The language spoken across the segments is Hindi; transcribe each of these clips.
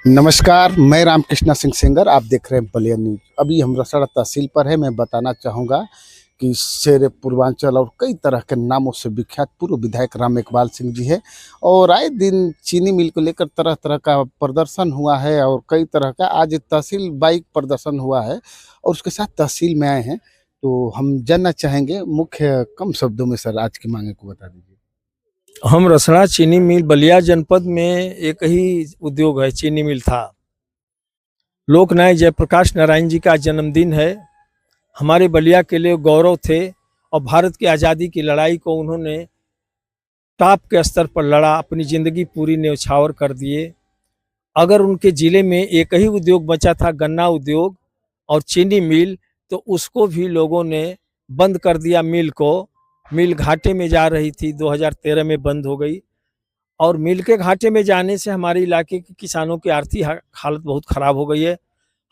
नमस्कार, मैं रामकृष्ण सिंह सेंगर। आप देख रहे हैं बलिया न्यूज़। अभी हम रसड़ा तहसील पर है। मैं बताना चाहूँगा कि शेर पूर्वांचल और कई तरह के नामों से विख्यात पूर्व विधायक राम एकबाल सिंह जी है और आए दिन चीनी मिल को लेकर तरह तरह का प्रदर्शन हुआ है और कई तरह का आज तहसील बाइक प्रदर्शन हुआ है और उसके साथ तहसील में आए हैं। तो हम जानना चाहेंगे मुख्य कम शब्दों में सर आज की मांगे को बता दीजिए। हम रसड़ा चीनी मिल बलिया जनपद में एक ही उद्योग है, चीनी मिल था। लोकनायक जयप्रकाश नारायण जी का जन्मदिन है। हमारे बलिया के लिए गौरव थे और भारत की आज़ादी की लड़ाई को उन्होंने टॉप के स्तर पर लड़ा, अपनी ज़िंदगी पूरी न्यौछावर कर दिए। अगर उनके ज़िले में एक ही उद्योग बचा था, गन्ना उद्योग और चीनी मिल, तो उसको भी लोगों ने बंद कर दिया। मिल घाटे में जा रही थी, 2013 में बंद हो गई और मिल के घाटे में जाने से हमारे इलाके के किसानों की आर्थिक हालत बहुत ख़राब हो गई है।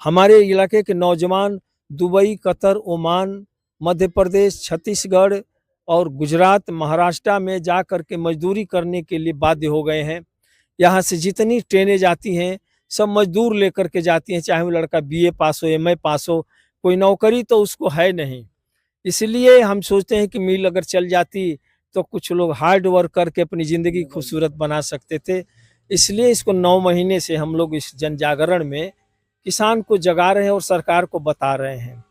हमारे इलाके के नौजवान Dubai, Qatar, Oman, Madhya Pradesh, Chhattisgarh और गुजरात, महाराष्ट्र में जा कर के मजदूरी करने के लिए बाध्य हो गए हैं। यहाँ से जितनी ट्रेनें जाती हैं सब मजदूर लेकर के जाती हैं, चाहे वो लड़का बीए पास हो, एमए पास हो, कोई नौकरी तो उसको है नहीं। इसलिए हम सोचते हैं कि मिल अगर चल जाती तो कुछ लोग हार्ड वर्क करके अपनी ज़िंदगी खूबसूरत बना सकते थे। इसलिए इसको 9 महीने से हम लोग इस जन जागरण में किसान को जगा रहे हैं और सरकार को बता रहे हैं।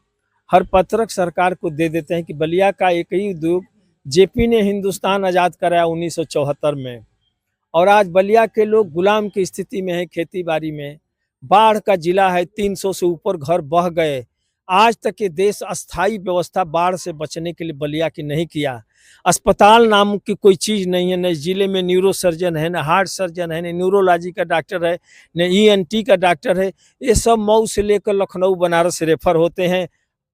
हर पत्रक सरकार को दे देते हैं कि बलिया का एक ही उद्योग जेपी ने हिंदुस्तान आज़ाद कराया 1974 में और आज बलिया के लोग गुलाम की स्थिति में है। खेती बाड़ी में बाढ़ का जिला है, 300 से ऊपर घर बह गए। आज तक ये देश अस्थाई व्यवस्था बाढ़ से बचने के लिए बलिया की नहीं किया। अस्पताल नाम की कोई चीज़ नहीं है, न जिले में न्यूरो सर्जन है, न हार्ट सर्जन है, न न्यूरोलॉजी का डॉक्टर है, न ईएनटी का डॉक्टर है। ये सब मऊ से लेकर लखनऊ बनारस रेफर होते हैं।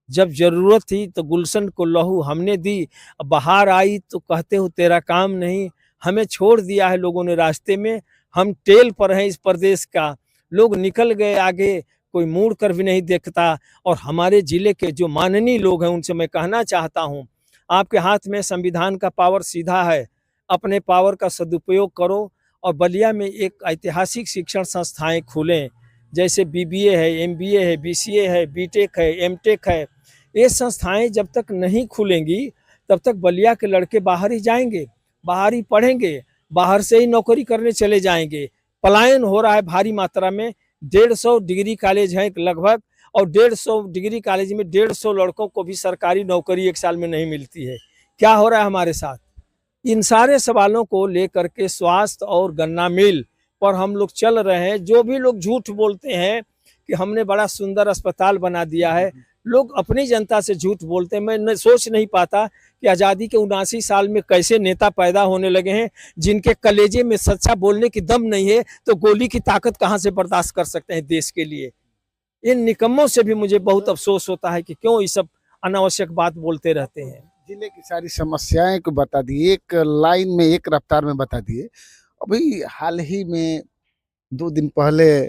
जब जरूरत थी तो गुलशन को लहू हमने दी, बाहर आई तो कहते हो तेरा काम नहीं। हमें छोड़ दिया है लोगों ने रास्ते में, हम टेल पर हैं इस प्रदेश का। लोग निकल गए आगे, कोई मुड़ कर भी नहीं देखता। और हमारे जिले के जो माननीय लोग हैं उनसे मैं कहना चाहता हूँ, आपके हाथ में संविधान का पावर सीधा है, अपने पावर का सदुपयोग करो और बलिया में एक ऐतिहासिक शिक्षण संस्थाएं खोलें, जैसे बीबीए है, एमबीए है, बीसीए है, बीटेक है, एमटेक है। ये संस्थाएं जब तक नहीं खुलेंगी तब तक बलिया के लड़के बाहर ही जाएंगे, बाहर ही पढ़ेंगे, बाहर से ही नौकरी करने चले जाएंगे। पलायन हो रहा है भारी मात्रा में। 150 डिग्री कॉलेज हैं लगभग और 150 डिग्री कॉलेज में 150 लड़कों को भी सरकारी नौकरी एक साल में नहीं मिलती है। क्या हो रहा है हमारे साथ? इन सारे सवालों को लेकर के स्वास्थ्य और गन्ना मिल पर हम लोग चल रहे हैं। जो भी लोग झूठ बोलते हैं कि हमने बड़ा सुंदर अस्पताल बना दिया है, लोग अपनी जनता से झूठ बोलते हैं। मैं सोच नहीं पाता कि आज़ादी के 79 साल में कैसे नेता पैदा होने लगे हैं जिनके कलेजे में सच्चा बोलने की दम नहीं है, तो गोली की ताकत कहाँ से बर्दाश्त कर सकते हैं देश के लिए। इन निकम्मों से भी मुझे बहुत अफसोस होता है कि क्यों ये सब अनावश्यक बात बोलते रहते हैं। जिले की सारी समस्याएं को बता दिए, एक लाइन में एक रफ्तार में बता दिए। अभी हाल ही में 2 दिन पहले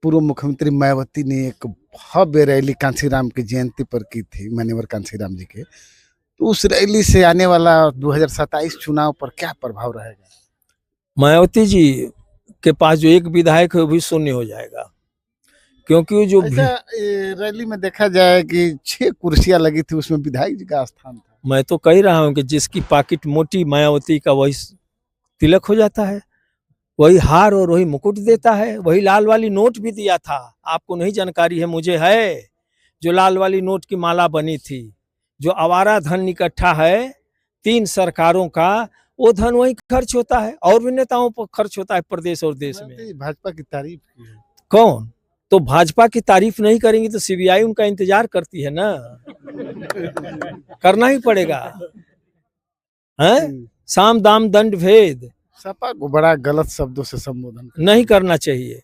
पूर्व मुख्यमंत्री मायावती ने एक भव्य रैली कांशीराम की जयंती पर की थी, मान्यवर कांशीराम जी के। तो उस रैली से आने वाला 2027 चुनाव पर क्या प्रभाव रहेगा? मायावती जी के पास जो एक विधायक है वो भी शून्य हो जाएगा, क्योंकि वो जो ऐसा रैली में देखा जाए कि 6 कुर्सियां लगी थी, उसमें विधायक जी का स्थान था। मैं तो कह रहा हूँ कि जिसकी पाकिट मोटी मायावती का वही तिलक हो जाता है, वही हार और वही मुकुट देता है। वही लाल वाली नोट भी दिया था, आपको नहीं जानकारी है, मुझे है। जो लाल वाली नोट की माला बनी थी, जो आवारा धन इकट्ठा है 3 सरकारों का, वो धन वही खर्च होता है और भी नेताओं पर खर्च होता है प्रदेश और देश में। भाजपा की तारीफ की है। कौन? तो भाजपा की तारीफ नहीं करेंगे तो सीबीआई उनका इंतजार करती है ना। करना ही पड़ेगा। हैं? साम दाम दंड भेद सपा को बड़ा गलत शब्दों से संबोधन नहीं करना चाहिए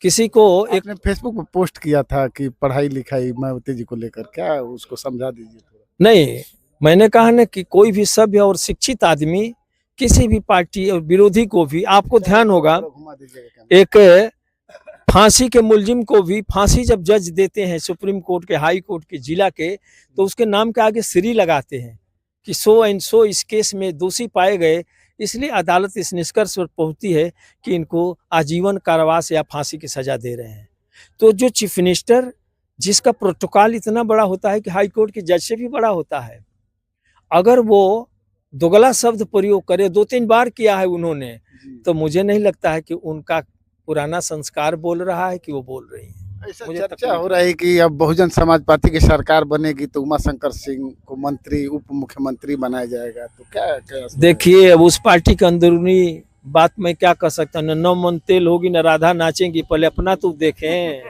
किसी को। एक आपने फेसबुक पर पोस्ट किया था कि पढ़ाई लिखाई मायावती जी को लेकर, क्या उसको समझा दीजिए थोड़ा। नहीं, मैंने कहा ना कि कोई भी सभ्य और शिक्षित आदमी किसी भी पार्टी और विरोधी को भी, आपको ध्यान होगा, एक फांसी के मुलजिम को भी फांसी जब जज देते हैं सुप्रीम कोर्ट के, हाई कोर्ट के, जिला के, तो उसके नाम के आगे श्री लगाते हैं कि सो एंड सो इस केस में दोषी पाए गए। इसलिए अदालत इस निष्कर्ष पर पहुंचती है कि इनको आजीवन कारावास या फांसी की सजा दे रहे हैं। तो जो चीफ मिनिस्टर, जिसका प्रोटोकॉल इतना बड़ा होता है कि हाई कोर्ट के जज से भी बड़ा होता है, अगर वो दोगला शब्द प्रयोग करे, 2-3 बार किया है उन्होंने, तो मुझे नहीं लगता है कि उनका पुराना संस्कार बोल रहा है कि वो बोल रही है। ऐसा मुझे चर्चा हो रही है कि अब बहुजन समाज पार्टी की सरकार बनेगी तो उमा शंकर सिंह को मंत्री, उप मुख्यमंत्री बनाया जाएगा, तो क्या देखिए, अब उस पार्टी के अंदरूनी बात मैं क्या कर सकता हूँ। न मन तेल होगी न राधा नाचेंगी, पहले अपना तो देखें,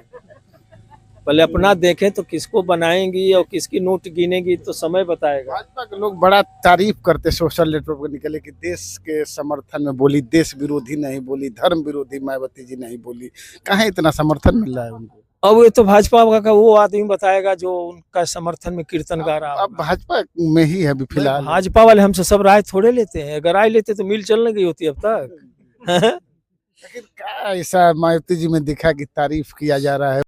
पहले अपना देखें तो किसको बनाएंगी और किसकी नोट गिनेगी तो समय बताएगा। भाजपा के लोग बड़ा तारीफ करते सोशल नेटवर्क पर निकले कि देश के समर्थन में बोली, देश विरोधी नहीं बोली, धर्म विरोधी मायावती जी नहीं बोली। कहाँ इतना समर्थन मिल रहा है उनको? अब ये तो भाजपा का वो आदमी बताएगा जो उनका समर्थन में कीर्तन गा रहा अब भाजपा में ही है अभी फिलहाल। भाजपा वाले हमसे सब राय थोड़े लेते हैं, अगर राय लेते तो मिल चल न गई होती अब तक। लेकिन क्या ऐसा मायावती जी में दिखा कि तारीफ किया जा रहा है?